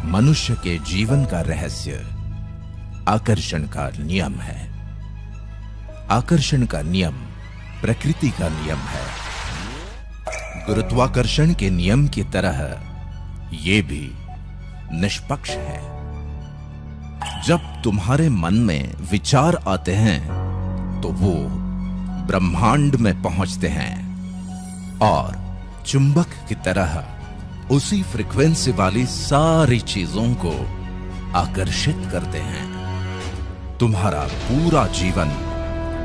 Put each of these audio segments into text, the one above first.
मनुष्य के जीवन का रहस्य आकर्षण का नियम है। आकर्षण का नियम प्रकृति का नियम है। गुरुत्वाकर्षण के नियम की तरह ये भी निष्पक्ष है। जब तुम्हारे मन में विचार आते हैं तो वो ब्रह्मांड में पहुंचते हैं और चुंबक की तरह उसी फ्रीक्वेंसी वाली सारी चीजों को आकर्षित करते हैं। तुम्हारा पूरा जीवन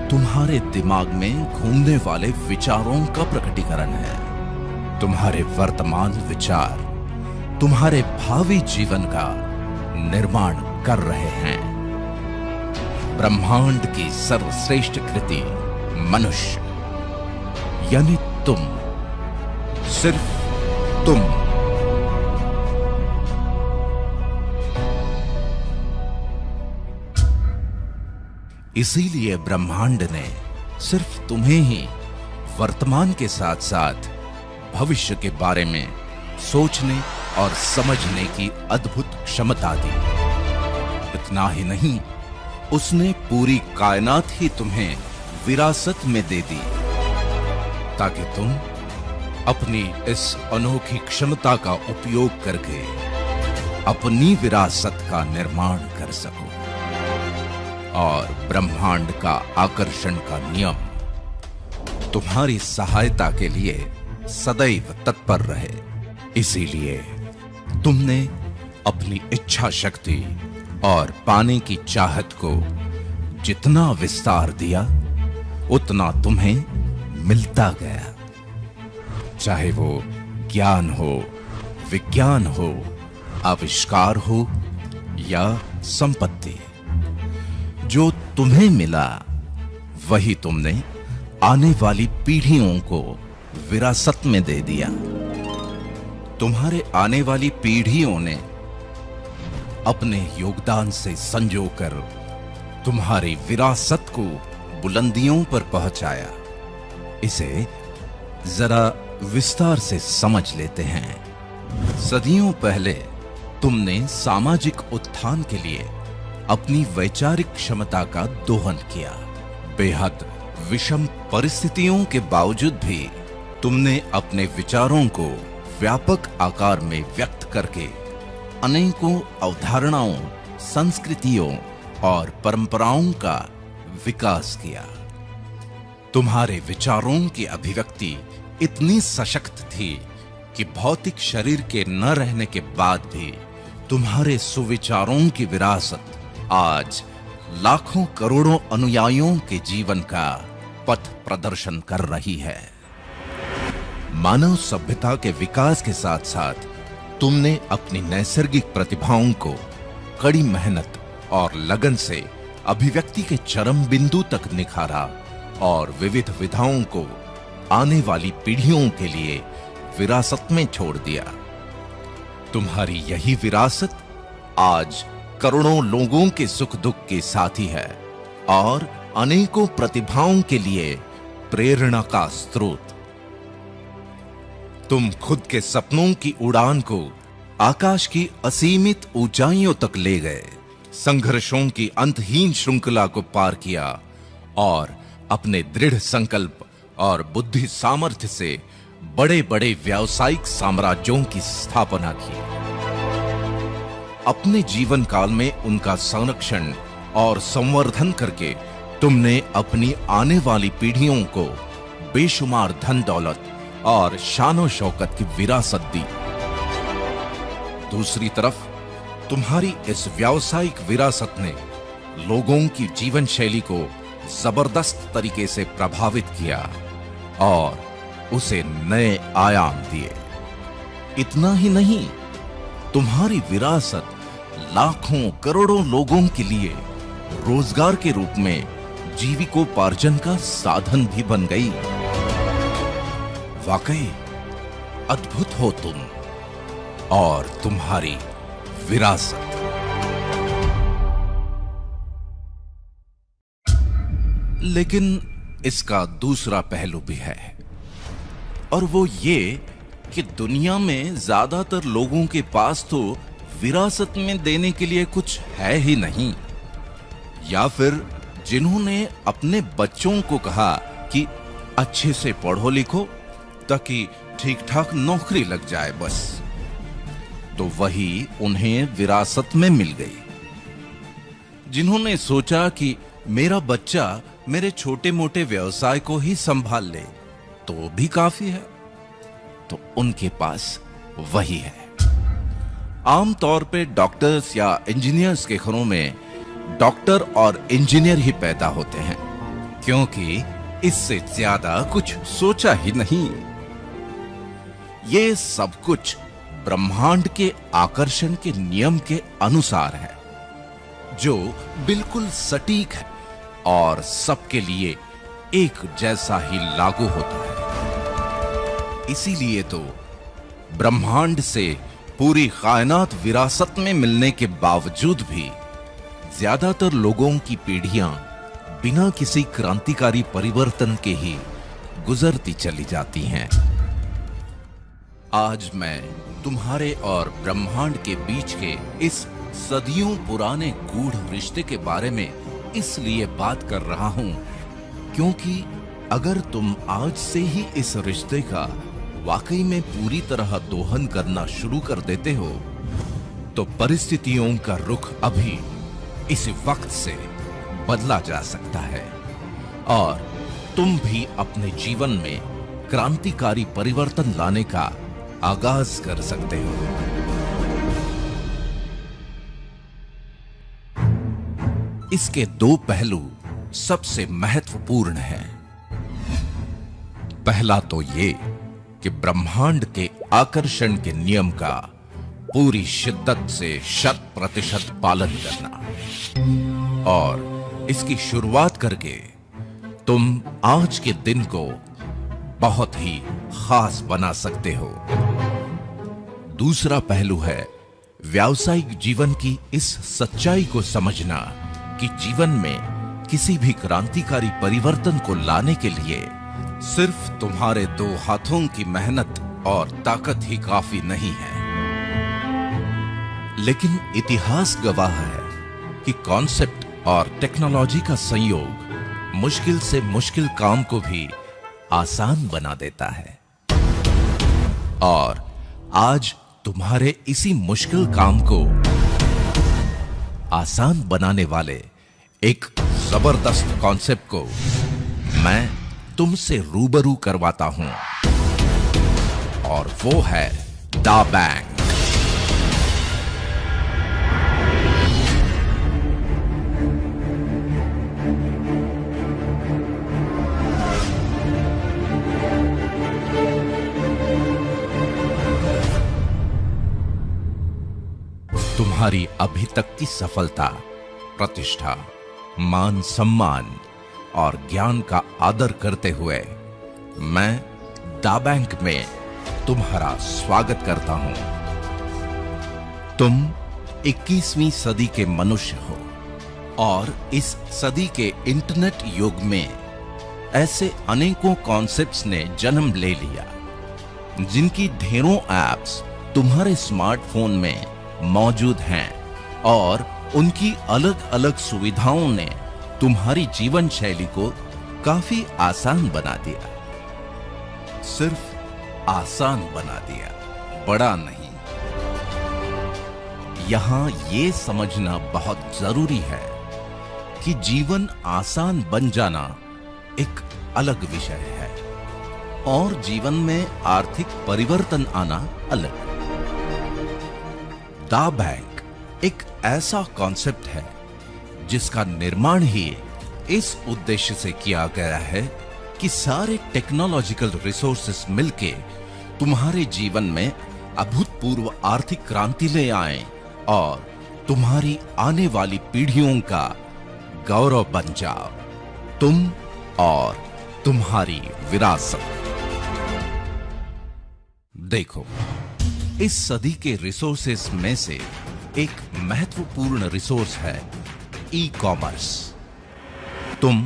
तुम्हारे दिमाग में घूमने वाले विचारों का प्रकटीकरण है। तुम्हारे वर्तमान विचार तुम्हारे भावी जीवन का निर्माण कर रहे हैं। ब्रह्मांड की सर्वश्रेष्ठ कृति मनुष्य यानी तुम, सिर्फ तुम। इसीलिए ब्रह्मांड ने सिर्फ तुम्हें ही वर्तमान के साथ साथ भविष्य के बारे में सोचने और समझने की अद्भुत क्षमता दी। इतना ही नहीं, उसने पूरी कायनात ही तुम्हें विरासत में दे दी ताकि तुम अपनी इस अनोखी क्षमता का उपयोग करके अपनी विरासत का निर्माण कर सको और ब्रह्मांड का आकर्षण का नियम तुम्हारी सहायता के लिए सदैव तत्पर रहे। इसीलिए तुमने अपनी इच्छा शक्ति और पाने की चाहत को जितना विस्तार दिया उतना तुम्हें मिलता गया। चाहे वो ज्ञान हो, विज्ञान हो, आविष्कार हो या संपत्ति, जो तुम्हें मिला वही तुमने आने वाली पीढ़ियों को विरासत में दे दिया। तुम्हारे आने वाली पीढ़ियों ने अपने योगदान से संजोकर तुम्हारी विरासत को बुलंदियों पर पहुंचाया। इसे जरा विस्तार से समझ लेते हैं। सदियों पहले तुमने सामाजिक उत्थान के लिए अपनी वैचारिक क्षमता का दोहन किया। बेहद विषम परिस्थितियों के बावजूद भी तुमने अपने विचारों को व्यापक आकार में व्यक्त करके अनेकों अवधारणाओं, संस्कृतियों और परंपराओं का विकास किया। तुम्हारे विचारों की अभिव्यक्ति इतनी सशक्त थी कि भौतिक शरीर के न रहने के बाद भी तुम्हारे सुविचारों की विरासत आज लाखों करोड़ों अनुयायियों के जीवन का पथ प्रदर्शन कर रही है। मानव सभ्यता के विकास के साथ साथ तुमने अपनी नैसर्गिक प्रतिभाओं को कड़ी मेहनत और लगन से अभिव्यक्ति के चरम बिंदु तक निखारा और विविध विधाओं को आने वाली पीढ़ियों के लिए विरासत में छोड़ दिया। तुम्हारी यही विरासत आज करोड़ों लोगों के सुख दुख के साथी है और अनेकों प्रतिभाओं के लिए प्रेरणा का स्रोत। तुम खुद के सपनों की उड़ान को आकाश की असीमित ऊंचाइयों तक ले गए, संघर्षों की अंतहीन श्रृंखला को पार किया और अपने दृढ़ संकल्प और बुद्धि सामर्थ्य से बड़े बड़े व्यावसायिक साम्राज्यों की स्थापना की। अपने जीवन काल में उनका संरक्षण और संवर्धन करके तुमने अपनी आने वाली पीढ़ियों को बेशुमार धन दौलत और शानो शौकत की विरासत दी। दूसरी तरफ तुम्हारी इस व्यावसायिक विरासत ने लोगों की जीवन शैली को जबरदस्त तरीके से प्रभावित किया और उसे नए आयाम दिए। इतना ही नहीं, तुम्हारी विरासत लाखों करोड़ों लोगों के लिए रोजगार के रूप में जीविकोपार्जन का साधन भी बन गई। वाकई अद्भुत हो तुम और तुम्हारी विरासत। लेकिन इसका दूसरा पहलू भी है और वो ये कि दुनिया में ज्यादातर लोगों के पास तो विरासत में देने के लिए कुछ है ही नहीं, या फिर जिन्होंने अपने बच्चों को कहा कि अच्छे से पढ़ो लिखो ताकि ठीक ठाक नौकरी लग जाए बस, तो वही उन्हें विरासत में मिल गई। जिन्होंने सोचा कि मेरा बच्चा मेरे छोटे मोटे व्यवसाय को ही संभाल ले तो भी काफी है, तो उनके पास वही है। आमतौर पे डॉक्टर्स या इंजीनियर्स के घरों में डॉक्टर और इंजीनियर ही पैदा होते हैं, क्योंकि इससे ज्यादा कुछ सोचा ही नहीं। ये सब कुछ ब्रह्मांड के आकर्षण के नियम के अनुसार है, जो बिल्कुल सटीक है और सबके लिए एक जैसा ही लागू होता है। इसीलिए तो ब्रह्मांड से पूरी कायनात विरासत में मिलने के बावजूद भी ज्यादातर लोगों की पीढ़ियां बिना किसी क्रांतिकारी परिवर्तन के ही गुजरती चली जाती हैं। आज मैं तुम्हारे और ब्रह्मांड के बीच के इस सदियों पुराने गूढ़ रिश्ते के बारे में इसलिए बात कर रहा हूं क्योंकि अगर तुम आज से ही इस रिश्ते का वाकई में पूरी तरह दोहन करना शुरू कर देते हो, तो परिस्थितियों का रुख अभी इस वक्त से बदला जा सकता है और तुम भी अपने जीवन में क्रांतिकारी परिवर्तन लाने का आगाज कर सकते हो। इसके दो पहलू सबसे महत्वपूर्ण हैं। पहला तो ये कि ब्रह्मांड के आकर्षण के नियम का पूरी शिद्दत से 100% पालन करना, और इसकी शुरुआत करके तुम आज के दिन को बहुत ही खास बना सकते हो। दूसरा पहलू है व्यावसायिक जीवन की इस सच्चाई को समझना कि जीवन में किसी भी क्रांतिकारी परिवर्तन को लाने के लिए सिर्फ तुम्हारे दो हाथों की मेहनत और ताकत ही काफी नहीं है, लेकिन इतिहास गवाह है कि कॉन्सेप्ट और टेक्नोलॉजी का संयोग मुश्किल से मुश्किल काम को भी आसान बना देता है। और आज तुम्हारे इसी मुश्किल काम को आसान बनाने वाले एक जबरदस्त कॉन्सेप्ट को मैं तुमसे रूबरू करवाता हूं, और वो है दा बैंक। तुम्हारी अभी तक की सफलता, प्रतिष्ठा, मान सम्मान और ज्ञान का आदर करते हुए मैं दा बैंक में तुम्हारा स्वागत करता हूं। तुम 21वीं सदी के मनुष्य हो और इस सदी के इंटरनेट युग में ऐसे अनेकों कॉन्सेप्ट्स ने जन्म ले लिया, जिनकी ढेरों एप्स तुम्हारे स्मार्टफोन में मौजूद हैं, और उनकी अलग अलग सुविधाओं ने तुम्हारी जीवन शैली को काफी आसान बना दिया। सिर्फ आसान बना दिया, बड़ा नहीं। यहां ये समझना बहुत जरूरी है कि जीवन आसान बन जाना एक अलग विषय है और जीवन में आर्थिक परिवर्तन आना अलग। दा बैंक एक ऐसा कॉन्सेप्ट है जिसका निर्माण ही इस उद्देश्य से किया गया है कि सारे टेक्नोलॉजिकल रिसोर्सेस मिलके तुम्हारे जीवन में अभूतपूर्व आर्थिक क्रांति ले आएं और तुम्हारी आने वाली पीढ़ियों का गौरव बन जाओ, तुम और तुम्हारी विरासत। देखो, इस सदी के रिसोर्सेस में से एक महत्वपूर्ण रिसोर्स है ई कॉमर्स। तुम,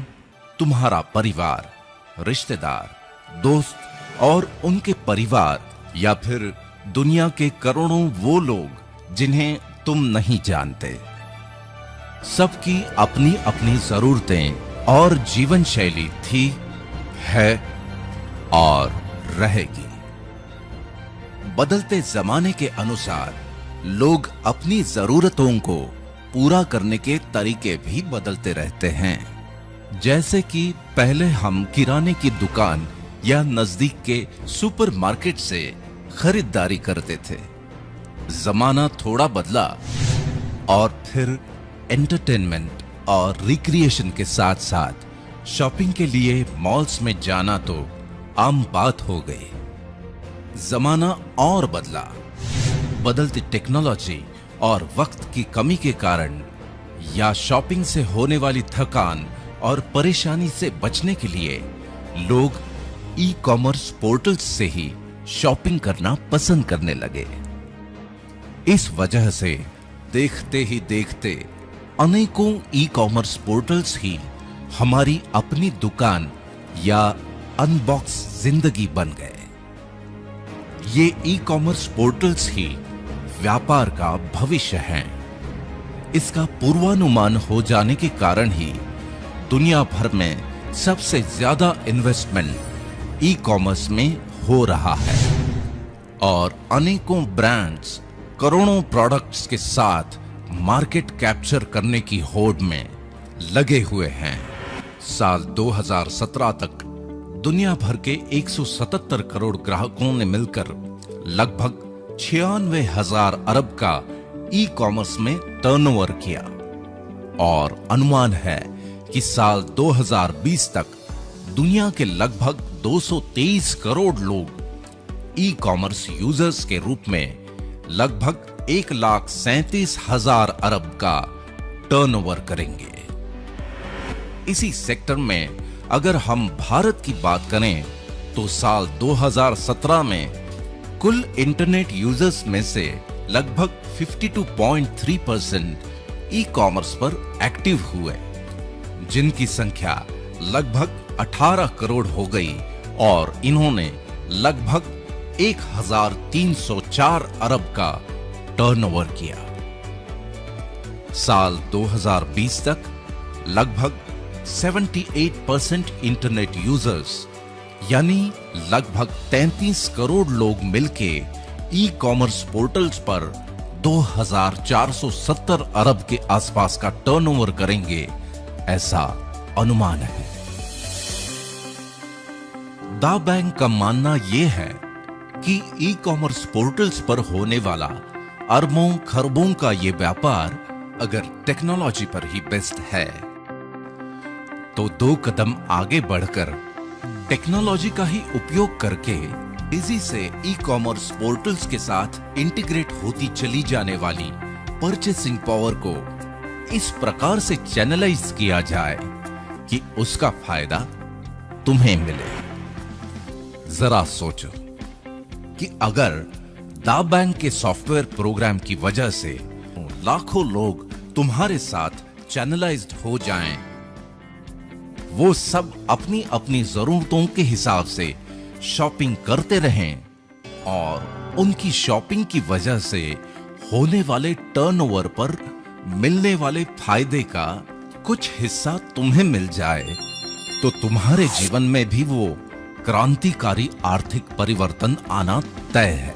तुम्हारा परिवार, रिश्तेदार, दोस्त और उनके परिवार, या फिर दुनिया के करोड़ों वो लोग जिन्हें तुम नहीं जानते। सबकी अपनी अपनी जरूरतें और जीवन शैली थी, है और रहेगी। बदलते जमाने के अनुसार लोग अपनी जरूरतों को पूरा करने के तरीके भी बदलते रहते हैं। जैसे कि पहले हम किराने की दुकान या नजदीक के सुपरमार्केट से खरीदारी करते थे। जमाना थोड़ा बदला और फिर एंटरटेनमेंट और रिक्रिएशन के साथ साथ शॉपिंग के लिए मॉल्स में जाना तो आम बात हो गई। जमाना और बदला। बदलती टेक्नोलॉजी और वक्त की कमी के कारण या शॉपिंग से होने वाली थकान और परेशानी से बचने के लिए लोग ई कॉमर्स पोर्टल्स से ही शॉपिंग करना पसंद करने लगे। इस वजह से देखते ही देखते अनेकों ई कॉमर्स पोर्टल्स ही हमारी अपनी दुकान या अनबॉक्स जिंदगी बन गए। ये ई कॉमर्स पोर्टल्स ही व्यापार का भविष्य हैं। इसका पूर्वानुमान हो जाने के कारण ही दुनिया भर में सबसे ज्यादा इन्वेस्टमेंट ई कॉमर्स में हो रहा है और अनेकों ब्रांड्स करोड़ों प्रोडक्ट्स के साथ मार्केट कैप्चर करने की होड़ में लगे हुए हैं। साल 2017 तक दुनिया भर के 177 करोड़ ग्राहकों ने मिलकर लगभग 96,000 अरब का ई कॉमर्स में टर्नओवर किया और अनुमान है कि साल 2020 तक दुनिया के लगभग 223 करोड़ लोग ई कॉमर्स यूजर्स के रूप में लगभग 1,37,000 अरब का टर्नओवर करेंगे। इसी सेक्टर में अगर हम भारत की बात करें तो साल 2017 में कुल इंटरनेट यूजर्स में से लगभग 52.3% ई कॉमर्स पर एक्टिव हुए, जिनकी संख्या लगभग 18 करोड़ हो गई और इन्होंने लगभग 1,304 अरब का टर्नओवर किया। साल 2020 तक लगभग 78% इंटरनेट यूजर्स यानी लगभग 33 करोड़ लोग मिलके ई कॉमर्स पोर्टल्स पर 2,470 अरब के आसपास का टर्नओवर करेंगे, ऐसा अनुमान है। दा बैंक का मानना यह है कि ई कॉमर्स पोर्टल्स पर होने वाला अरबों खरबों का यह व्यापार अगर टेक्नोलॉजी पर ही बेस्ड है तो 2 कदम आगे बढ़कर टेक्नोलॉजी का ही उपयोग करके इजी से ई कॉमर्स पोर्टल्स के साथ इंटीग्रेट होती चली जाने वाली परचेसिंग पावर को इस प्रकार से चैनलाइज किया जाए कि उसका फायदा तुम्हें मिले। जरा सोचो कि अगर दा बैंक के सॉफ्टवेयर प्रोग्राम की वजह से लाखों लोग तुम्हारे साथ चैनलाइज्ड हो जाएं, वो सब अपनी अपनी जरूरतों के हिसाब से शॉपिंग करते रहें और उनकी शॉपिंग की वजह से होने वाले टर्नओवर पर मिलने वाले फायदे का कुछ हिस्सा तुम्हें मिल जाए, तो तुम्हारे जीवन में भी वो क्रांतिकारी आर्थिक परिवर्तन आना तय है।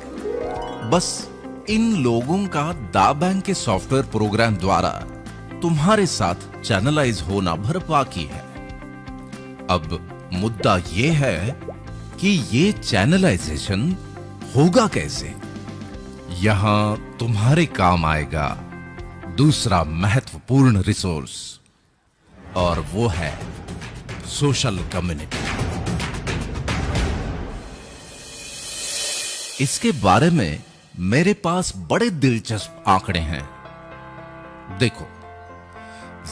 बस इन लोगों का दा बैंक के सॉफ्टवेयर प्रोग्राम द्वारा तुम्हारे साथ चैनलाइज होना भर बाकी है। अब मुद्दा ये है कि ये चैनलाइजेशन होगा कैसे। यहां तुम्हारे काम आएगा दूसरा महत्वपूर्ण रिसोर्स और वो है सोशल कम्युनिटी। इसके बारे में मेरे पास बड़े दिलचस्प आंकड़े हैं। देखो,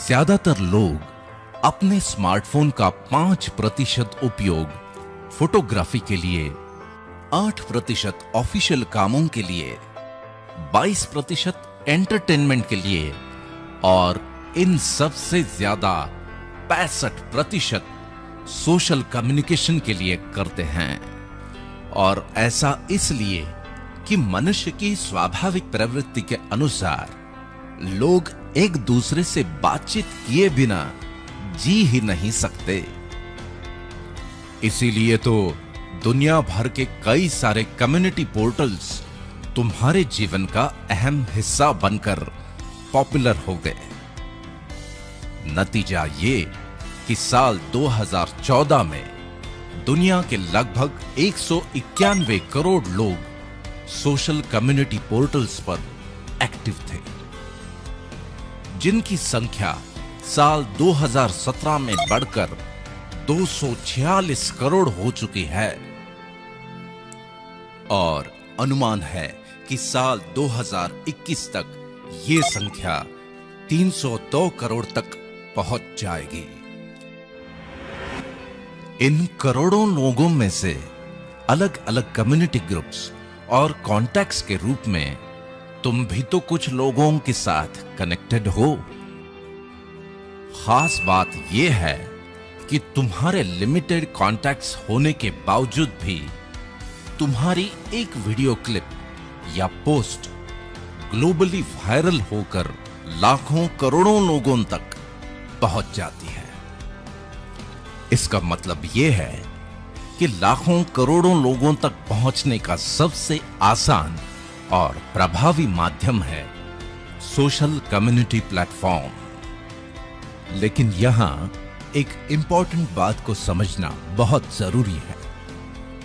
ज्यादातर लोग अपने स्मार्टफोन का 5% उपयोग फोटोग्राफी के लिए, 8% ऑफिशियल कामों के लिए, 22% एंटरटेनमेंट के लिए और इन सब से ज्यादा 65% सोशल कम्युनिकेशन के लिए करते हैं। और ऐसा इसलिए कि मनुष्य की स्वाभाविक प्रवृत्ति के अनुसार लोग एक दूसरे से बातचीत किए बिना जी ही नहीं सकते। इसीलिए तो दुनिया भर के कई सारे कम्युनिटी पोर्टल्स तुम्हारे जीवन का अहम हिस्सा बनकर पॉपुलर हो गए। नतीजा ये कि साल 2014 में दुनिया के लगभग 191 करोड़ लोग सोशल कम्युनिटी पोर्टल्स पर एक्टिव थे, जिनकी संख्या साल 2017 में बढ़कर 246 करोड़ हो चुकी है और अनुमान है कि साल 2021 तक ये संख्या 302 करोड़ तक पहुंच जाएगी। इन करोड़ों लोगों में से अलग अलग कम्युनिटी ग्रुप्स और कॉन्टैक्ट्स के रूप में तुम भी तो कुछ लोगों के साथ कनेक्टेड हो। खास बात यह है कि तुम्हारे लिमिटेड कॉन्टैक्ट्स होने के बावजूद भी तुम्हारी एक वीडियो क्लिप या पोस्ट ग्लोबली वायरल होकर लाखों करोड़ों लोगों तक पहुंच जाती है। इसका मतलब यह है कि लाखों करोड़ों लोगों तक पहुंचने का सबसे आसान और प्रभावी माध्यम है सोशल कम्युनिटी प्लेटफॉर्म। लेकिन यहां एक इंपॉर्टेंट बात को समझना बहुत जरूरी है,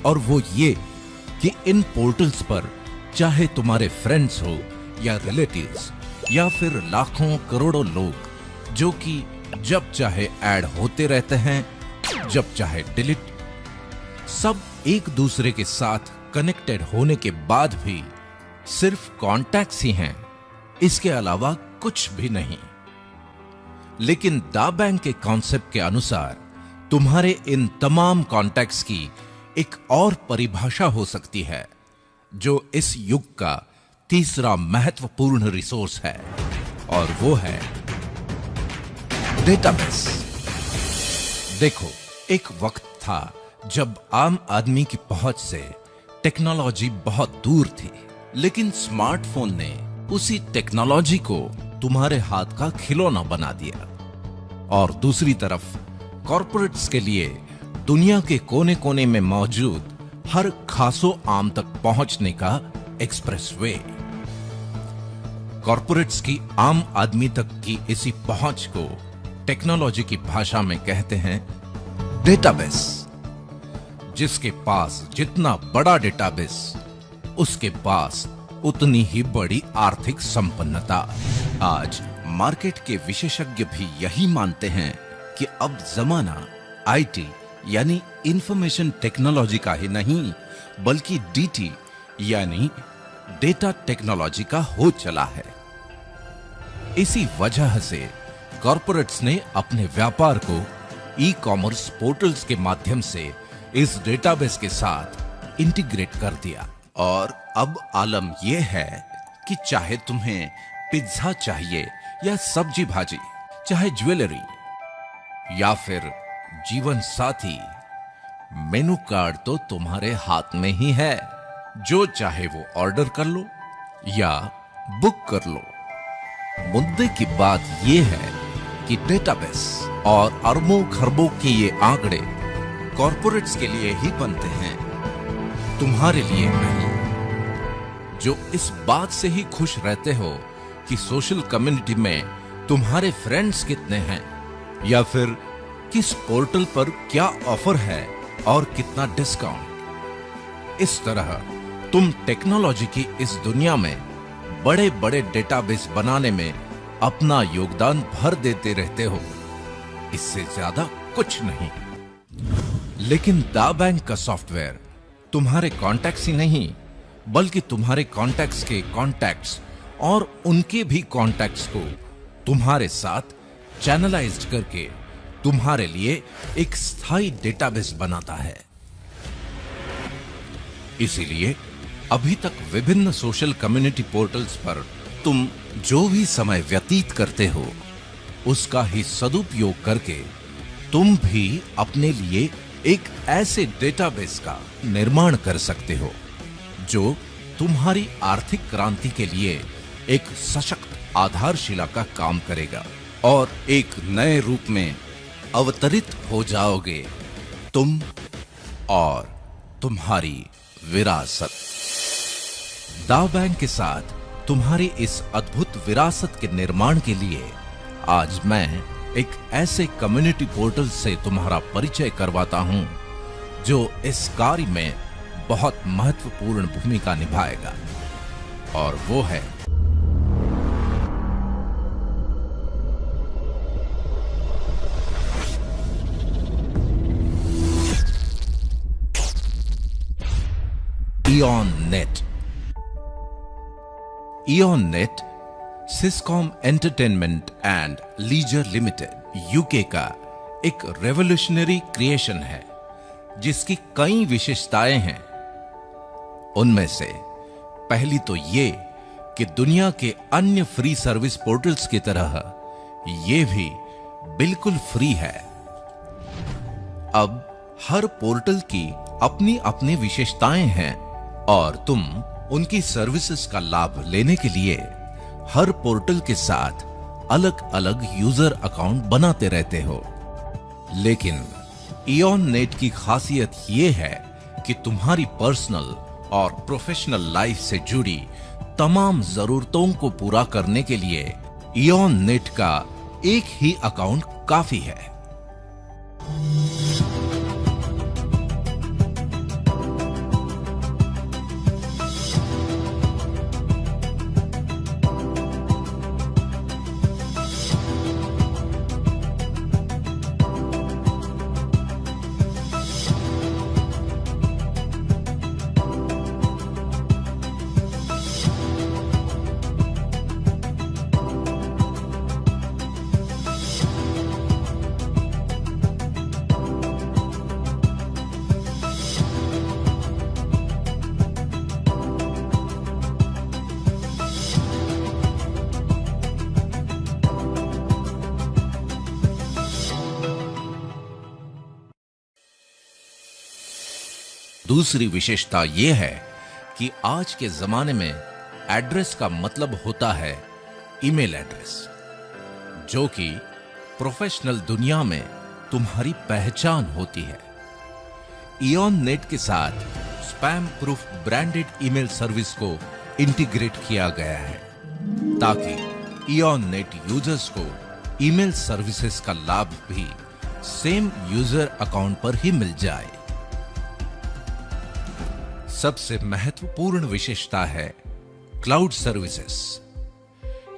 और वो ये कि इन पोर्टल्स पर चाहे तुम्हारे फ्रेंड्स हो या रिलेटिव्स या फिर लाखों करोड़ों लोग जो कि जब चाहे ऐड होते रहते हैं, जब चाहे डिलीट, सब एक दूसरे के साथ कनेक्टेड होने के बाद भी सिर्फ कॉन्टैक्ट्स ही हैं, इसके अलावा कुछ भी नहीं। लेकिन दा बैंक के कॉन्सेप्ट के अनुसार तुम्हारे इन तमाम कॉन्टैक्ट्स की एक और परिभाषा हो सकती है, जो इस युग का तीसरा महत्वपूर्ण रिसोर्स है, और वो है डेटाबेस। देखो, एक वक्त था जब आम आदमी की पहुंच से टेक्नोलॉजी बहुत दूर थी, लेकिन स्मार्टफोन ने उसी टेक्नोलॉजी को तुम्हारे हाथ का खिलौना बना दिया। और दूसरी तरफ कॉर्पोरेट्स के लिए दुनिया के कोने कोने में मौजूद हर खासो आम तक पहुंचने का एक्सप्रेसवे। कॉर्पोरेट्स की आम आदमी तक की इसी पहुंच को टेक्नोलॉजी की भाषा में कहते हैं डेटाबेस। जिसके पास जितना बड़ा डेटाबेस, उसके पास उतनी ही बड़ी आर्थिक संपन्नता। आज मार्केट के विशेषज्ञ भी यही मानते हैं कि अब जमाना आईटी यानी इंफॉर्मेशन टेक्नोलॉजी का ही नहीं, बल्कि डीटी यानी डेटा टेक्नोलॉजी का हो चला है। इसी वजह से कॉर्पोरेट्स ने अपने व्यापार को ई कॉमर्स पोर्टल्स के माध्यम से इस डेटाबेस के साथ इंटीग्रेट कर दिया। और अब आलम यह है कि चाहे तुम्हें पिज्जा चाहिए या सब्जी भाजी, चाहे ज्वेलरी या फिर जीवन साथी, मेनू कार्ड तो तुम्हारे हाथ में ही है। जो चाहे वो ऑर्डर कर लो या बुक कर लो। मुद्दे की बात यह है कि डेटाबेस और अरबों खरबों के ये आंकड़े कॉर्पोरेट्स के लिए ही बनते हैं, तुम्हारे लिए नहीं। जो इस बात से ही खुश रहते हो कि सोशल कम्युनिटी में तुम्हारे फ्रेंड्स कितने हैं, या फिर किस पोर्टल पर क्या ऑफर है और कितना डिस्काउंट। इस तरह तुम टेक्नोलॉजी की इस दुनिया में बड़े बड़े डेटाबेस बनाने में अपना योगदान भर देते रहते हो, इससे ज्यादा कुछ नहीं। लेकिन दा बैंक का सॉफ्टवेयर तुम्हारे कॉन्टैक्ट्स ही नहीं, बल्कि तुम्हारे कॉन्टैक्ट्स के कॉन्टैक्ट्स और उनके भी कॉन्टैक्ट्स को तुम्हारे साथ चैनलाइज्ड करके तुम्हारे लिए एक स्थायी डेटाबेस बनाता है। इसीलिए अभी तक विभिन्न सोशल कम्युनिटी पोर्टल्स पर तुम जो भी समय व्यतीत करते हो, उसका ही सदुपयोग करके तुम भी अपने लिए एक ऐसे डेटाबेस का निर्माण कर सकते हो जो तुम्हारी आर्थिक क्रांति के लिए एक सशक्त आधारशिला का काम करेगा और एक नए रूप में अवतरित हो जाओगे तुम और तुम्हारी विरासत। दाव बैंक के साथ तुम्हारी इस अद्भुत विरासत के निर्माण के लिए आज मैं एक ऐसे कम्युनिटी पोर्टल से तुम्हारा परिचय करवाता हूं जो इस कार्य में बहुत महत्वपूर्ण भूमिका निभाएगा, और वो है Eon Net. Eon Net Siscom entertainment and leisure limited UK का एक रेवोल्यूशनरी क्रिएशन है जिसकी कई विशेषताएं हैं। उनमें से पहली तो ये कि दुनिया के अन्य फ्री सर्विस पोर्टल्स की तरह ये भी बिल्कुल फ्री है। अब हर पोर्टल की अपनी अपनी विशेषताएं हैं और तुम उनकी सर्विसेज का लाभ लेने के लिए हर पोर्टल के साथ अलग अलग यूजर अकाउंट बनाते रहते हो। लेकिन इऑन नेट की खासियत यह है कि तुम्हारी पर्सनल और प्रोफेशनल लाइफ से जुड़ी तमाम जरूरतों को पूरा करने के लिए इऑन नेट का एक ही अकाउंट काफी है। दूसरी विशेषता यह है कि आज के जमाने में एड्रेस का मतलब होता है ईमेल एड्रेस, जो कि प्रोफेशनल दुनिया में तुम्हारी पहचान होती है। इऑन नेट के साथ spam proof branded email service को इंटीग्रेट किया गया है ताकि इऑन नेट यूजर्स को ईमेल सर्विसेज का लाभ भी सेम यूजर अकाउंट पर ही मिल जाए। सबसे महत्वपूर्ण विशेषता है क्लाउड सर्विसेज,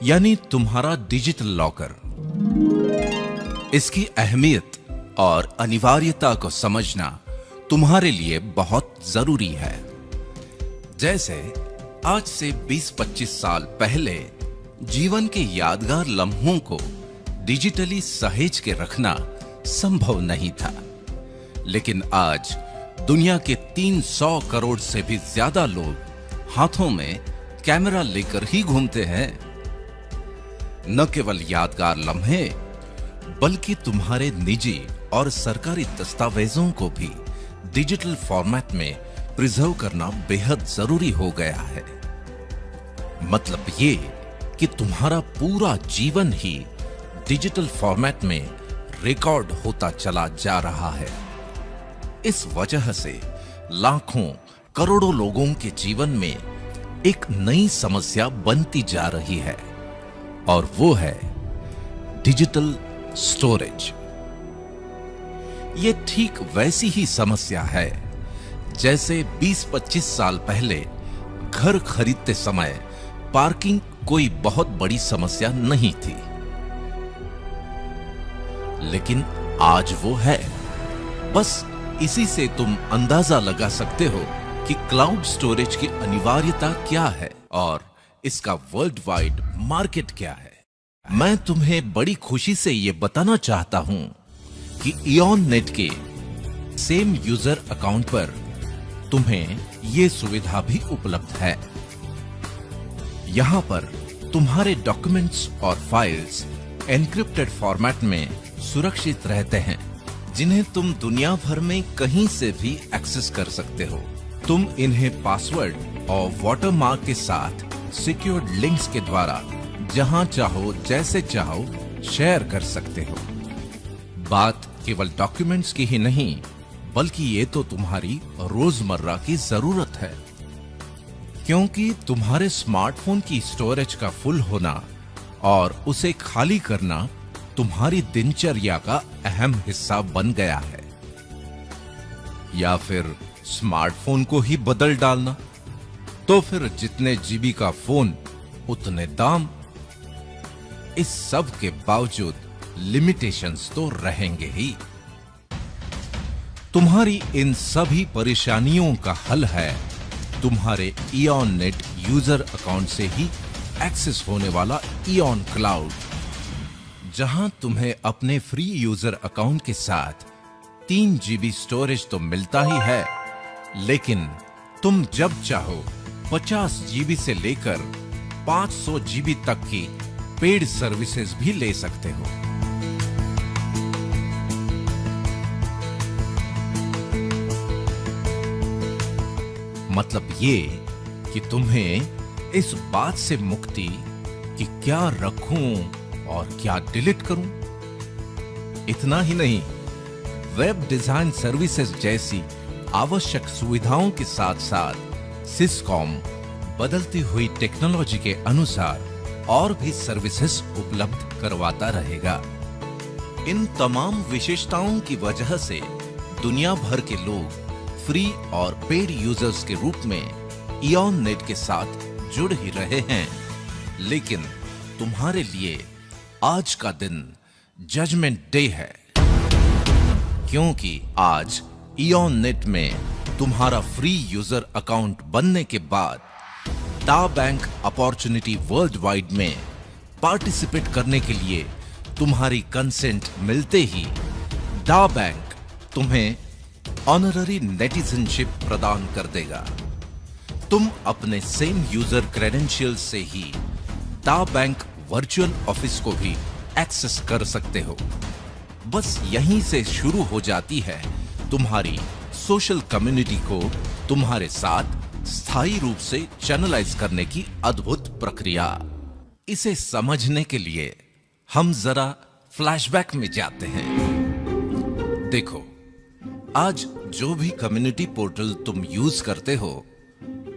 यानी तुम्हारा डिजिटल लॉकर। इसकी अहमियत और अनिवार्यता को समझना तुम्हारे लिए बहुत जरूरी है। जैसे आज से 20-25 साल पहले जीवन के यादगार लम्हों को डिजिटली सहेज के रखना संभव नहीं था, लेकिन आज दुनिया के 300 करोड़ से भी ज्यादा लोग हाथों में कैमरा लेकर ही घूमते हैं। न केवल यादगार लम्हे बल्कि तुम्हारे निजी और सरकारी दस्तावेजों को भी डिजिटल फॉर्मेट में प्रिजर्व करना बेहद जरूरी हो गया है। मतलब ये कि तुम्हारा पूरा जीवन ही डिजिटल फॉर्मेट में रिकॉर्ड होता चला जा रहा है। इस वजह से लाखों करोड़ों लोगों के जीवन में एक नई समस्या बनती जा रही है, और वो है डिजिटल स्टोरेज। ये ठीक वैसी ही समस्या है जैसे 20-25 साल पहले घर खरीदते समय पार्किंग कोई बहुत बड़ी समस्या नहीं थी, लेकिन आज वो है। बस इसी से तुम अंदाजा लगा सकते हो कि क्लाउड स्टोरेज की अनिवार्यता क्या है और इसका वर्ल्ड वाइड मार्केट क्या है। मैं तुम्हें बड़ी खुशी से यह बताना चाहता हूं कि इऑन नेट के सेम यूजर अकाउंट पर तुम्हें यह सुविधा भी उपलब्ध है। यहां पर तुम्हारे डॉक्यूमेंट्स और फाइल्स एन्क्रिप्टेड फॉर्मेट में सुरक्षित रहते हैं, जिन्हें तुम दुनिया भर में कहीं से भी एक्सेस कर सकते हो। तुम इन्हें पासवर्ड और वाटरमार्क के साथ सिक्योर्ड लिंक्स के द्वारा जहां चाहो जैसे चाहो शेयर कर सकते हो। बात केवल डॉक्यूमेंट्स की ही नहीं, बल्कि ये तो तुम्हारी रोजमर्रा की जरूरत है, क्योंकि तुम्हारे स्मार्टफोन की स्टोरेज का फुल होना और उसे खाली करना तुम्हारी दिनचर्या का अहम हिस्सा बन गया है। या फिर स्मार्टफोन को ही बदल डालना, तो फिर जितने जीबी का फोन उतने दाम। इस सब के बावजूद लिमिटेशंस तो रहेंगे ही। तुम्हारी इन सभी परेशानियों का हल है तुम्हारे इयॉन नेट यूजर अकाउंट से ही एक्सेस होने वाला इयॉन क्लाउड, जहां तुम्हें अपने फ्री यूजर अकाउंट के साथ 3 जीबी स्टोरेज तो मिलता ही है, लेकिन तुम जब चाहो 50 जीबी से लेकर 500 जीबी तक की पेड सर्विसेज भी ले सकते हो। मतलब ये कि तुम्हें इस बात से मुक्ति कि क्या रखूं और क्या डिलीट करूं। इतना ही नहीं, वेब डिजाइन सर्विसेज जैसी आवश्यक सुविधाओं के साथ साथ सिस्कॉम बदलती हुई टेक्नोलॉजी के अनुसार और भी सर्विसेज उपलब्ध करवाता रहेगा। इन तमाम विशेषताओं की वजह से दुनिया भर के लोग फ्री और पेड यूजर्स के रूप में इयॉन नेट के साथ जुड़ ही रहे हैं। लेकिन तुम्हारे लिए आज का दिन जजमेंट डे है, क्योंकि आज इयॉन नेट में तुम्हारा फ्री यूजर अकाउंट बनने के बाद दा बैंक अपॉर्चुनिटी वर्ल्ड वाइड में पार्टिसिपेट करने के लिए तुम्हारी कंसेंट मिलते ही दा बैंक तुम्हें ऑनररी नेटिजनशिप प्रदान कर देगा। तुम अपने सेम यूजर क्रेडेंशियल से ही दा बैंक वर्चुअल ऑफिस को भी एक्सेस कर सकते हो। बस यहीं से शुरू हो जाती है तुम्हारी सोशल कम्युनिटी को तुम्हारे साथ स्थायी रूप से चैनलाइज करने की अद्भुत प्रक्रिया। इसे समझने के लिए हम जरा फ्लैशबैक में जाते हैं। देखो, आज जो भी कम्युनिटी पोर्टल तुम यूज करते हो,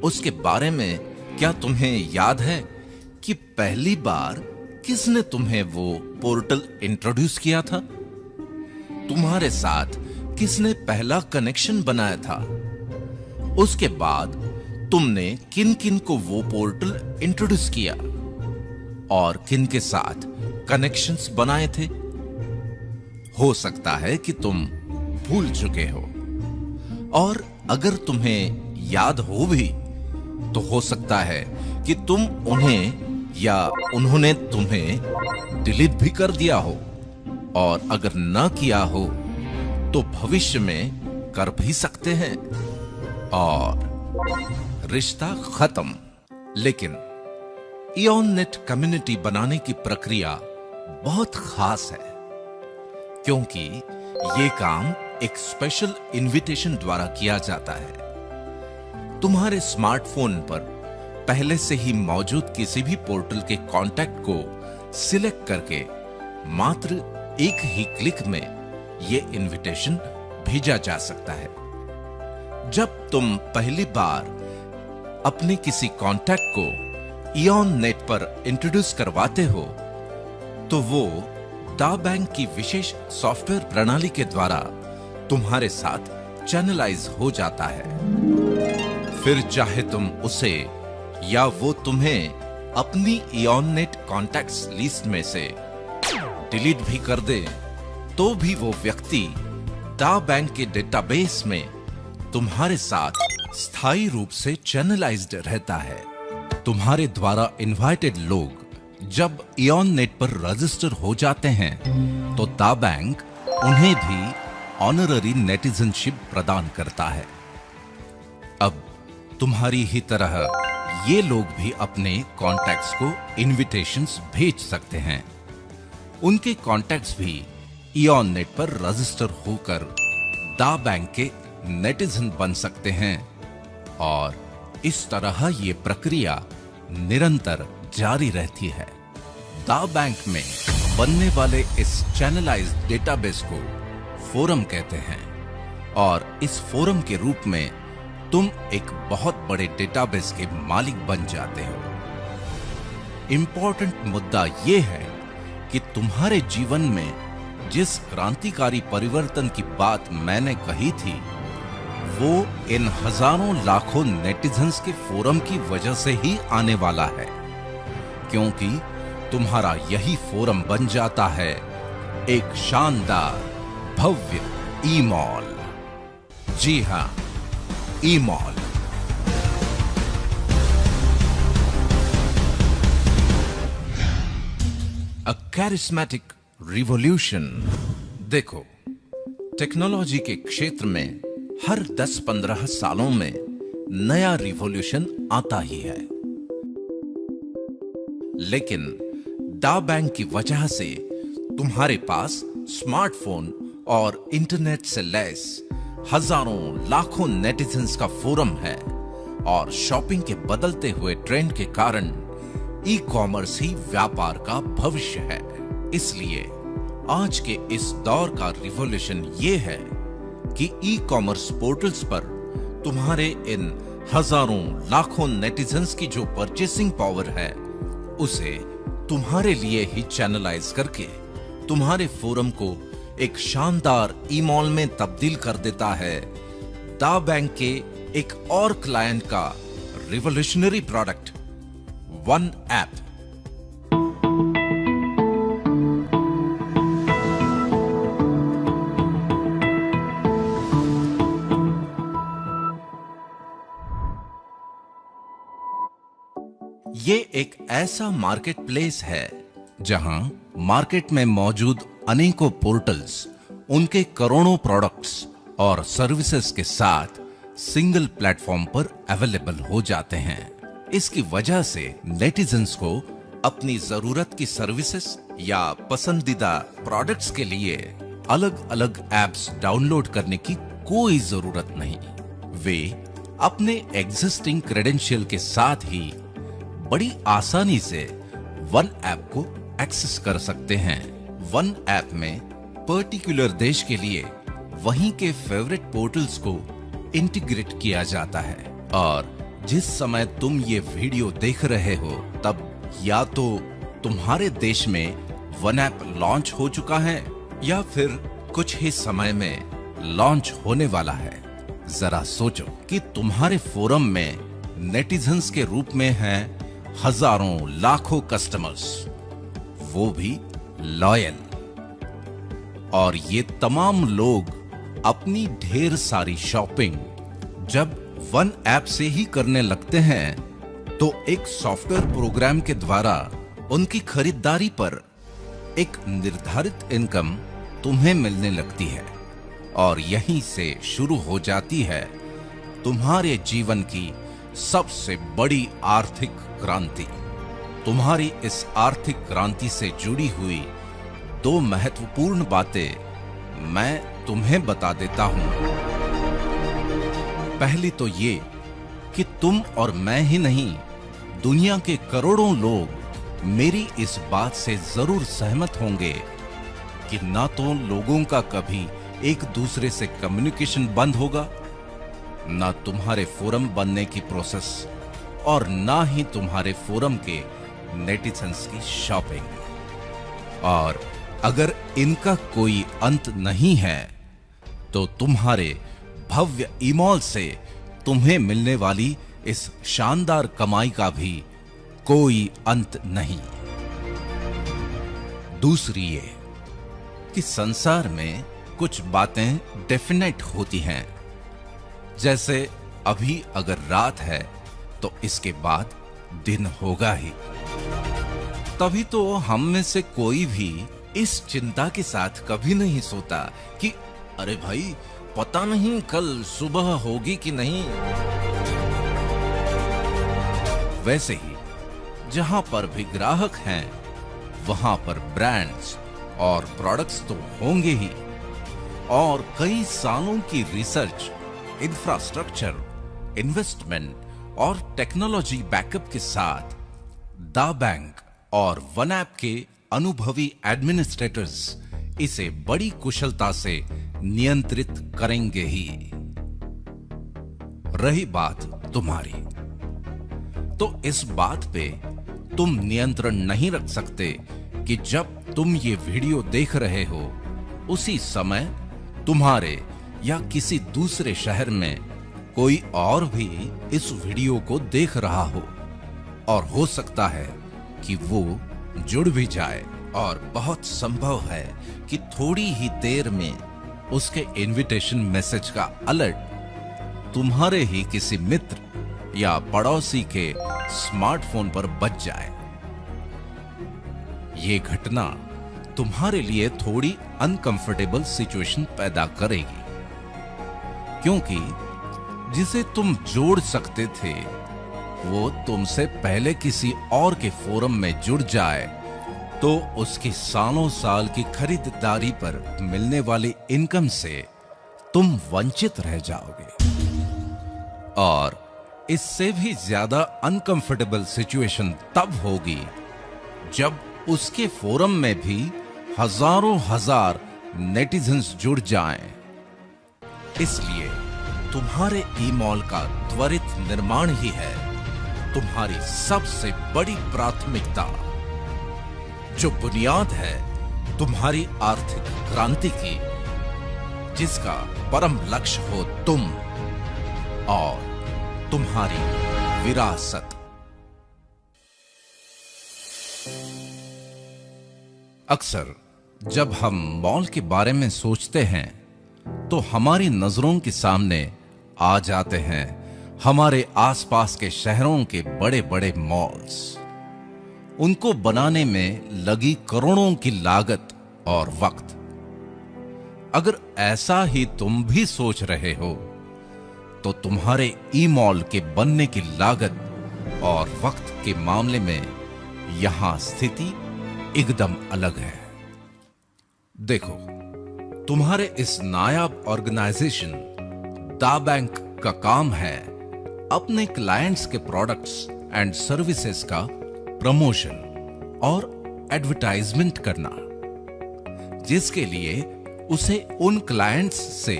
उसके बारे में क्या तुम्हें याद है कि पहली बार किसने तुम्हें वो पोर्टल इंट्रोड्यूस किया था? तुम्हारे साथ किसने पहला कनेक्शन बनाया था? उसके बाद तुमने किन किन को वो पोर्टल इंट्रोड्यूस किया और किन के साथ कनेक्शंस बनाए थे? हो सकता है कि तुम भूल चुके हो, और अगर तुम्हें याद हो भी तो हो सकता है कि तुम उन्हें या उन्होंने तुम्हें डिलीट भी कर दिया हो, और अगर न किया हो तो भविष्य में कर भी सकते हैं और रिश्ता खत्म। लेकिन इयॉन नेट कम्युनिटी बनाने की प्रक्रिया बहुत खास है, क्योंकि ये काम एक स्पेशल इनविटेशन द्वारा किया जाता है। तुम्हारे स्मार्टफोन पर पहले से ही मौजूद किसी भी पोर्टल के कॉन्टैक्ट को सिलेक्ट करके मात्र एक ही क्लिक में ये इनविटेशन भेजा जा सकता है। जब तुम पहली बार अपने किसी कॉन्टैक्ट को इयॉन नेट पर इंट्रोड्यूस करवाते हो, तो वो दा बैंक की विशेष सॉफ्टवेयर प्रणाली के द्वारा तुम्हारे साथ चैनलाइज हो जाता है। फिर चाहे तुम उसे या वो तुम्हें अपनी इयॉन नेट कॉन्टैक्ट्स लिस्ट में से डिलीट भी कर दे, तो भी वो व्यक्ति दा बैंक के डेटाबेस में तुम्हारे साथ स्थायी रूप से चैनलाइज्ड रहता है। तुम्हारे द्वारा इनवाइटेड लोग जब इयॉन नेट पर रजिस्टर हो जाते हैं, तो दा बैंक उन्हें भी ऑनररी नेटिजनशिप प्रदान करता है। अब तुम्हारी ही तरह ये लोग भी अपने कॉन्टैक्ट्स को इनविटेशंस भेज सकते हैं। उनके कॉन्टैक्ट्स भी इयॉन नेट पर रजिस्टर होकर दा बैंक के नेटिजन बन सकते हैं और इस तरह ये प्रक्रिया निरंतर जारी रहती है। दा बैंक में बनने वाले इस चैनलाइज्ड डेटाबेस को फोरम कहते हैं और इस फोरम के रूप में तुम एक बहुत बड़े डेटाबेस के मालिक बन जाते हो। इंपॉर्टेंट मुद्दा यह है कि तुम्हारे जीवन में जिस क्रांतिकारी परिवर्तन की बात मैंने कही थी वो इन हजारों लाखों नेटिजन्स के फोरम की वजह से ही आने वाला है, क्योंकि तुम्हारा यही फोरम बन जाता है एक शानदार भव्य ई-मॉल। जी हां, ई-मॉल। अ कैरिस्मेटिक रिवॉल्यूशन। देखो, टेक्नोलॉजी के क्षेत्र में हर 10-15 सालों में नया रिवॉल्यूशन आता ही है, लेकिन दा बैंक की वजह से तुम्हारे पास स्मार्टफोन और इंटरनेट से लैस हजारों लाखों नेटिजन्स का फोरम है और शॉपिंग के बदलते हुए ट्रेंड के कारण ई कॉमर्स ही व्यापार का भविष्य है। इसलिए आज के इस दौर का रिवॉल्यूशन ये है कि ई कॉमर्स पोर्टल्स पर तुम्हारे इन हजारों लाखों नेटिजन्स की जो परचेसिंग पावर है उसे तुम्हारे लिए ही चैनलाइज करके तुम्हारे फोरम को एक शानदार ई-मॉल में तब्दील कर देता है दा बैंक के एक और क्लाइंट का रिवॉल्यूशनरी प्रोडक्ट वन ऐप। ये एक ऐसा मार्केट प्लेस है जहां मार्केट में मौजूद अनेकों पोर्टल्स उनके करोड़ों प्रोडक्ट्स और सर्विसेज के साथ सिंगल प्लेटफॉर्म पर अवेलेबल हो जाते हैं। इसकी वजह से नेटिजन्स को अपनी जरूरत की सर्विसेज या पसंदीदा प्रोडक्ट्स के लिए अलग अलग ऐप्स डाउनलोड करने की कोई जरूरत नहीं। वे अपने एग्जिस्टिंग क्रेडेंशियल के साथ ही बड़ी आसानी से वन ऐप को एक्सेस कर सकते हैं। वन ऐप में पर्टिकुलर देश के लिए वहीं के फेवरेट पोर्टल्स को इंटीग्रेट किया जाता है और जिस समय तुम ये वीडियो देख रहे हो तब या तो तुम्हारे देश में वन ऐप लॉन्च हो चुका है या फिर कुछ ही समय में लॉन्च होने वाला है। जरा सोचो कि तुम्हारे फोरम में नेटिजन्स के रूप में हैं हजारों लाखों कस्टमर्स, वो भी लॉयल, और ये तमाम लोग अपनी ढेर सारी शॉपिंग जब वन ऐप से ही करने लगते हैं तो एक सॉफ्टवेयर प्रोग्राम के द्वारा उनकी खरीदारी पर एक निर्धारित इनकम तुम्हें मिलने लगती है और यहीं से शुरू हो जाती है तुम्हारे जीवन की सबसे बड़ी आर्थिक क्रांति। तुम्हारी इस आर्थिक क्रांति से जुड़ी हुई दो महत्वपूर्ण बातें मैं तुम्हें बता देता हूं। पहली तो ये कि तुम और मैं ही नहीं, दुनिया के करोड़ों लोग मेरी इस बात से जरूर सहमत होंगे कि ना तो लोगों का कभी एक दूसरे से कम्युनिकेशन बंद होगा, ना तुम्हारे फोरम बनने की प्रोसेस और ना ही तुम्हारे फोरम के नेटिजन्स की शॉपिंग। और अगर इनका कोई अंत नहीं है तो तुम्हारे भव्य ई-मॉल से तुम्हें मिलने वाली इस शानदार कमाई का भी कोई अंत नहीं। दूसरी ये कि संसार में कुछ बातें डेफिनेट होती हैं, जैसे अभी अगर रात है तो इसके बाद दिन होगा ही। तभी तो हम में से कोई भी इस चिंता के साथ कभी नहीं सोता कि अरे भाई पता नहीं कल सुबह होगी कि नहीं। वैसे ही जहां पर भी ग्राहक हैं वहां पर ब्रांड्स और प्रोडक्ट्स तो होंगे ही, और कई सालों की रिसर्च, इंफ्रास्ट्रक्चर, इन्वेस्टमेंट और टेक्नोलॉजी बैकअप के साथ दा बैंक और वन ऐप के अनुभवी एडमिनिस्ट्रेटर्स इसे बड़ी कुशलता से नियंत्रित करेंगे ही। रही बात तुम्हारी, तो इस बात पे तुम नियंत्रण नहीं रख सकते कि जब तुम ये वीडियो देख रहे हो उसी समय तुम्हारे या किसी दूसरे शहर में कोई और भी इस वीडियो को देख रहा हो, और हो सकता है कि वो जुड़ भी जाए, और बहुत संभव है कि थोड़ी ही देर में उसके इनविटेशन मैसेज का अलर्ट तुम्हारे ही किसी मित्र या पड़ोसी के स्मार्टफोन पर बज जाए। ये घटना तुम्हारे लिए थोड़ी अनकंफर्टेबल सिचुएशन पैदा करेगी, क्योंकि जिसे तुम जोड़ सकते थे वो तुमसे पहले किसी और के फोरम में जुड़ जाए तो उसकी सालों साल की खरीदारी पर मिलने वाली इनकम से तुम वंचित रह जाओगे। और इससे भी ज्यादा अनकंफर्टेबल सिचुएशन तब होगी जब उसके फोरम में भी हजारों हजार नेटिजन्स जुड़ जाएं। इसलिए तुम्हारे ई-मॉल का त्वरित निर्माण ही है तुम्हारी सबसे बड़ी प्राथमिकता, जो बुनियाद है तुम्हारी आर्थिक क्रांति की, जिसका परम लक्ष्य हो तुम और तुम्हारी विरासत। अक्सर जब हम मॉल के बारे में सोचते हैं तो हमारी नजरों के सामने आ जाते हैं हमारे आसपास के शहरों के बड़े बड़े मॉल्स, उनको बनाने में लगी करोड़ों की लागत और वक्त। अगर ऐसा ही तुम भी सोच रहे हो तो तुम्हारे ई-मॉल के बनने की लागत और वक्त के मामले में यहां स्थिति एकदम अलग है। देखो, तुम्हारे इस नायाब ऑर्गेनाइजेशन दा बैंक का काम है अपने क्लाइंट्स के प्रोडक्ट्स एंड सर्विसेज का प्रमोशन और एडवर्टाइजमेंट करना, जिसके लिए उसे उन क्लाइंट्स से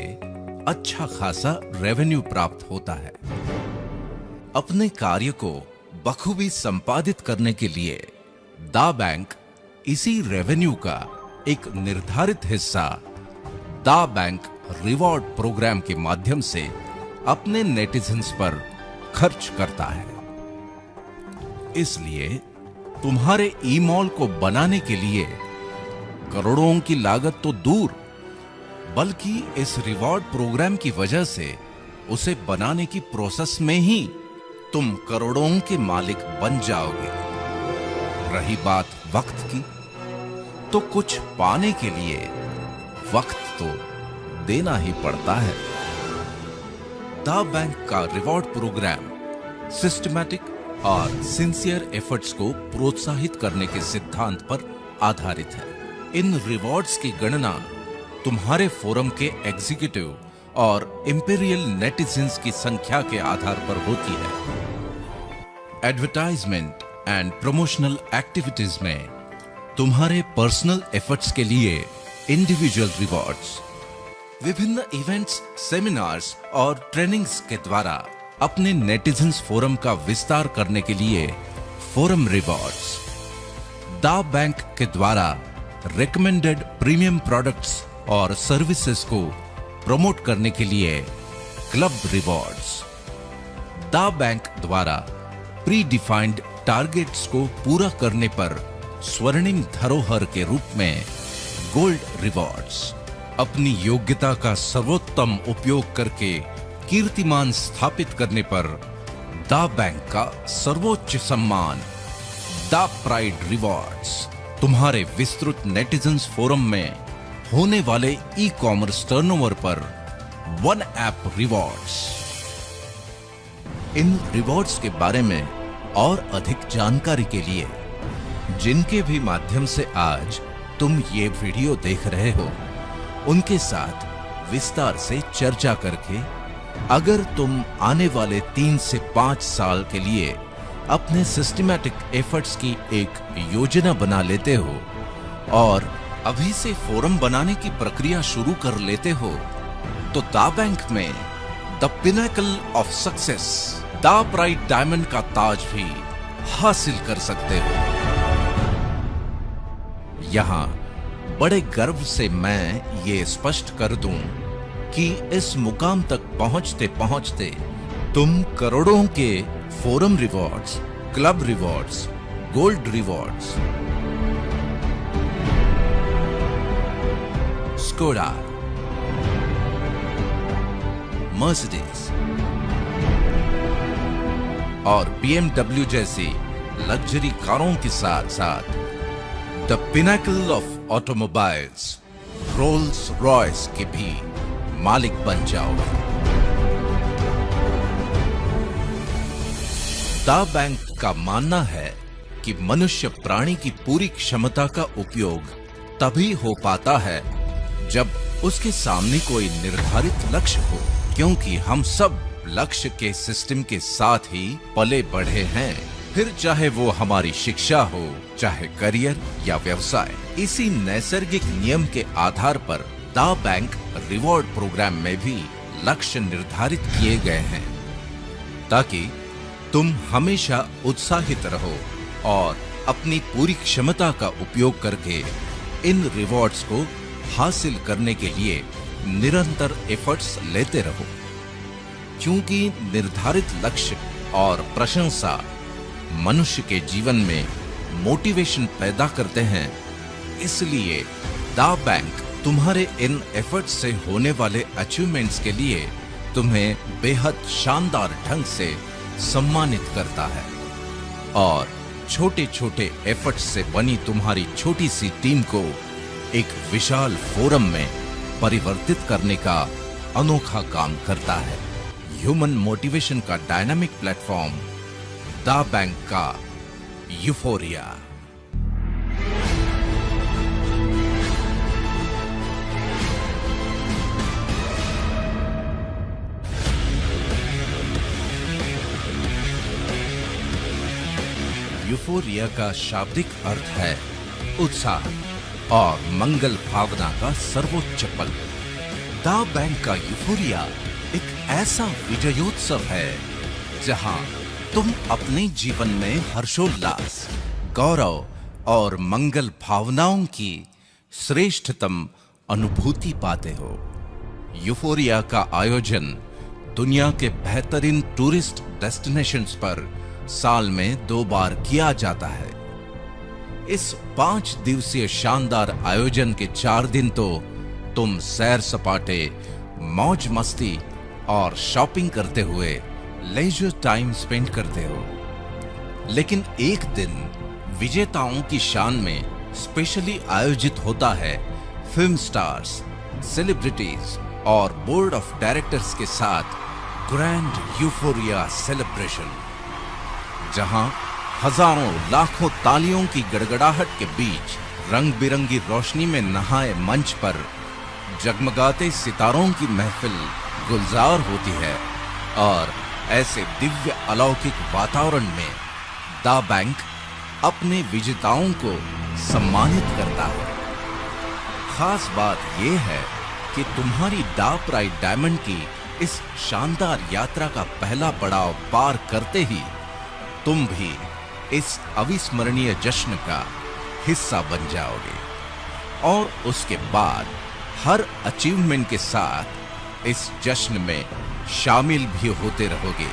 अच्छा खासा रेवेन्यू प्राप्त होता है। अपने कार्य को बखूबी संपादित करने के लिए दा बैंक इसी रेवेन्यू का एक निर्धारित हिस्सा दा बैंक रिवॉर्ड प्रोग्राम के माध्यम से अपने नेटिजन्स पर खर्च करता है। इसलिए तुम्हारे ई-मॉल को बनाने के लिए करोड़ों की लागत तो दूर, बल्कि इस रिवॉर्ड प्रोग्राम की वजह से उसे बनाने की प्रोसेस में ही तुम करोड़ों के मालिक बन जाओगे। रही बात वक्त की, तो कुछ पाने के लिए वक्त तो देना ही पड़ता है। दा बैंक का रिवॉर्ड प्रोग्राम सिस्टमैटिक और सिंसियर एफर्ट्स को प्रोत्साहित करने के सिद्धांत पर आधारित है। इन रिवॉर्ड्स की गणना तुम्हारे फोरम के एग्जीक्यूटिव और इंपीरियल नेटिजन्स की संख्या के आधार पर होती है। एडवर्टाइजमेंट एंड प्रमोशनल एक्टिविटीज में तुम्हारे पर्सनल एफर्ट्स के लिए इंडिविजुअल रिवॉर्ड्स, विभिन्न इवेंट्स, सेमिनार्स और ट्रेनिंग्स के द्वारा अपने नेटिजन्स फोरम का विस्तार करने के लिए फोरम रिवॉर्ड्स, दा बैंक के द्वारा रिकमेंडेड प्रीमियम प्रोडक्ट्स और सर्विसेज को प्रमोट करने के लिए क्लब रिवॉर्ड्स, दा बैंक द्वारा प्री डिफाइंड टारगेट्स को पूरा करने पर स्वर्णिम धरोहर के रूप में गोल्ड रिवॉर्ड्स, अपनी योग्यता का सर्वोत्तम उपयोग करके कीर्तिमान स्थापित करने पर दा बैंक का सर्वोच्च सम्मान दा प्राइड रिवॉर्ड्स, तुम्हारे विस्तृत नेटिजन्स फोरम में होने वाले ई कॉमर्स टर्नओवर पर वन ऐप रिवॉर्ड्स। इन रिवॉर्ड्स के बारे में और अधिक जानकारी के लिए, जिनके भी माध्यम से आज तुम ये वीडियो देख रहे हो, उनके साथ विस्तार से चर्चा करके अगर तुम आने वाले 3 से 5 साल के लिए अपने सिस्टमैटिक एफर्ट्स की एक योजना बना लेते हो और अभी से फोरम बनाने की प्रक्रिया शुरू कर लेते हो, तो दा बैंक में द पिनेकल ऑफ सक्सेस, दा प्राइड डायमंड का ताज भी हासिल कर सकते हो। यहां बड़े गर्व से मैं ये स्पष्ट कर दूं कि इस मुकाम तक पहुंचते पहुंचते तुम करोड़ों के forum rewards, club rewards, gold rewards, Skoda, Mercedes और BMW जैसी लग्जरी कारों के साथ साथ the pinnacle of automobiles, Rolls Royce के भी मालिक बन जाओगे। दा बैंक का मानना है कि मनुष्य प्राणी की पूरी क्षमता का उपयोग तभी हो पाता है जब उसके सामने कोई निर्धारित लक्ष्य हो, क्योंकि हम सब लक्ष्य के सिस्टम के साथ ही पले बढ़े हैं, फिर चाहे वो हमारी शिक्षा हो, चाहे करियर या व्यवसाय। इसी नैसर्गिक नियम के आधार पर दा बैंक रिवॉर्ड प्रोग्राम में भी लक्ष्य निर्धारित किए गए हैं ताकि तुम हमेशा उत्साहित रहो और अपनी पूरी क्षमता का उपयोग करके इन रिवॉर्ड्स को हासिल करने के लिए निरंतर एफर्ट्स लेते रहो। क्योंकि निर्धारित लक्ष्य और प्रशंसा मनुष्य के जीवन में मोटिवेशन पैदा करते हैं, इसलिए दा बैंक तुम्हारे इन एफर्ट्स से होने वाले अचीवमेंट्स के लिए तुम्हें बेहद शानदार ढंग से सम्मानित करता है और छोटे छोटे एफर्ट्स से बनी तुम्हारी छोटी सी टीम को एक विशाल फोरम में परिवर्तित करने का अनोखा काम करता है। ह्यूमन मोटिवेशन का डायनामिक प्लेटफॉर्म दा बैंक का यूफोरिया। यूफोरिया का शाब्दिक अर्थ है उत्साह और मंगल भावना का सर्वोच्च पल। दा बैंक का यूफोरिया एक ऐसा विजयोत्सव है जहां तुम अपने जीवन में हर्षोल्लास, गौरव और मंगल भावनाओं की श्रेष्ठतम अनुभूति पाते हो। यूफोरिया का आयोजन दुनिया के बेहतरीन टूरिस्ट डेस्टिनेशंस पर साल में 2 बार किया जाता है। इस 5 दिवसीय शानदार आयोजन के 4 दिन तो तुम सैर सपाटे, मौज मस्ती और शॉपिंग करते हुए लेजर टाइम स्पेंड करते हो, लेकिन एक दिन विजेताओं की शान में स्पेशली आयोजित होता है फिल्म स्टार्स, सेलिब्रिटीज और बोर्ड ऑफ डायरेक्टर्स के साथ ग्रैंड यूफोरिया सेलिब्रेशन, जहां हजारों लाखों तालियों की गड़गड़ाहट के बीच रंग बिरंगी रोशनी में नहाए मंच पर जगमगाते सितारों की महफिल गुलजार होती है। और ऐसे दिव्य अलौकिक वातावरण में दा बैंक अपने विजेताओं को सम्मानित करता है। खास बात यह है कि तुम्हारी दा प्राइड डायमंड की इस शानदार यात्रा का पहला पड़ाव पार करते ही तुम भी इस अविस्मरणीय जश्न का हिस्सा बन जाओगे और उसके बाद हर अचीवमेंट के साथ इस जश्न में शामिल भी होते रहोगे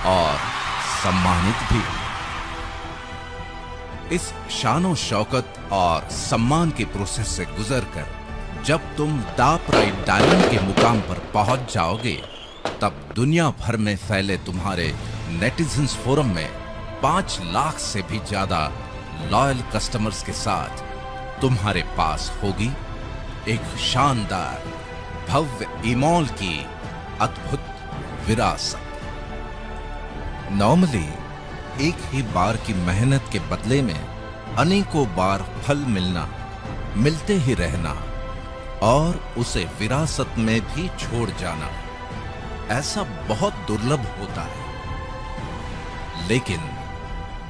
और सम्मानित भी। इस शानो शौकत और सम्मान के प्रोसेस से गुजरकर जब तुम दा प्राइड डायमंड के मुकाम पर पहुंच जाओगे, तब दुनिया भर में फैले तुम्हारे नेटिजन्स फोरम में 5 लाख से भी ज्यादा लॉयल कस्टमर्स के साथ तुम्हारे पास होगी एक शानदार भव्य ईमॉल की अद्भुत विरासत। नॉर्मली एक ही बार की मेहनत के बदले में अनेकों बार फल मिलना, मिलते ही रहना और उसे विरासत में भी छोड़ जाना ऐसा बहुत दुर्लभ होता है, लेकिन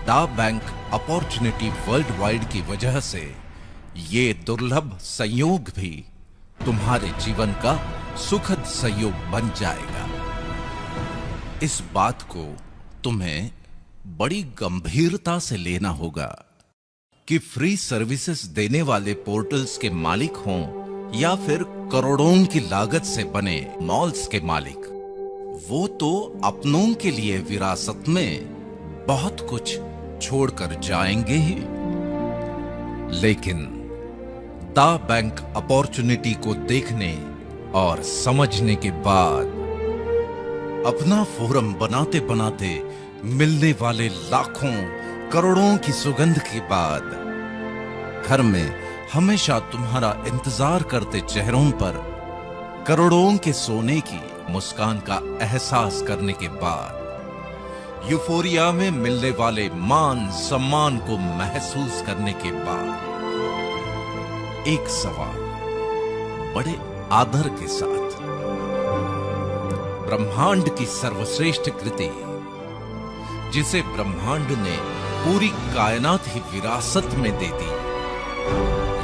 दा बैंक अपॉर्चुनिटी वर्ल्ड वाइड की वजह से ये दुर्लभ संयोग भी तुम्हारे जीवन का सुखद संयोग बन जाएगा। इस बात को तुम्हें बड़ी गंभीरता से लेना होगा कि फ्री सर्विसेज देने वाले पोर्टल्स के मालिक हों या फिर करोड़ों की लागत से बने मॉल्स के मालिक, वो तो अपनों के लिए विरासत में बहुत कुछ छोड़कर जाएंगे ही, लेकिन दा बैंक अपॉर्चुनिटी को देखने और समझने के बाद, अपना फोरम बनाते बनाते मिलने वाले लाखों करोड़ों की सुगंध के बाद, घर में हमेशा तुम्हारा इंतजार करते चेहरों पर करोड़ों के सोने की मुस्कान का एहसास करने के बाद, यूफोरिया में मिलने वाले मान सम्मान को महसूस करने के बाद, एक सवाल बड़े आदर के साथ, ब्रह्मांड की सर्वश्रेष्ठ कृति जिसे ब्रह्मांड ने पूरी कायनात ही विरासत में दे दी,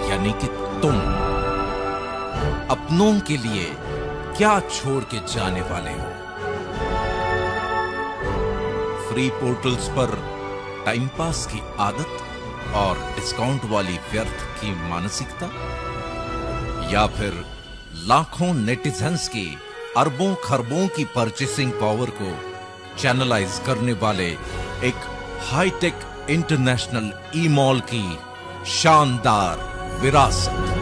यानी कि तुम अपनों के लिए क्या छोड़ के जाने वाले हो? फ्री पोर्टल्स पर टाइम पास की आदत और डिस्काउंट वाली व्यर्थ की मानसिकता, या फिर लाखों नेटिजन्स की अरबों खरबों की परचेसिंग पावर को चैनलाइज करने वाले एक हाईटेक इंटरनेशनल ई मॉल की शानदार विरासत?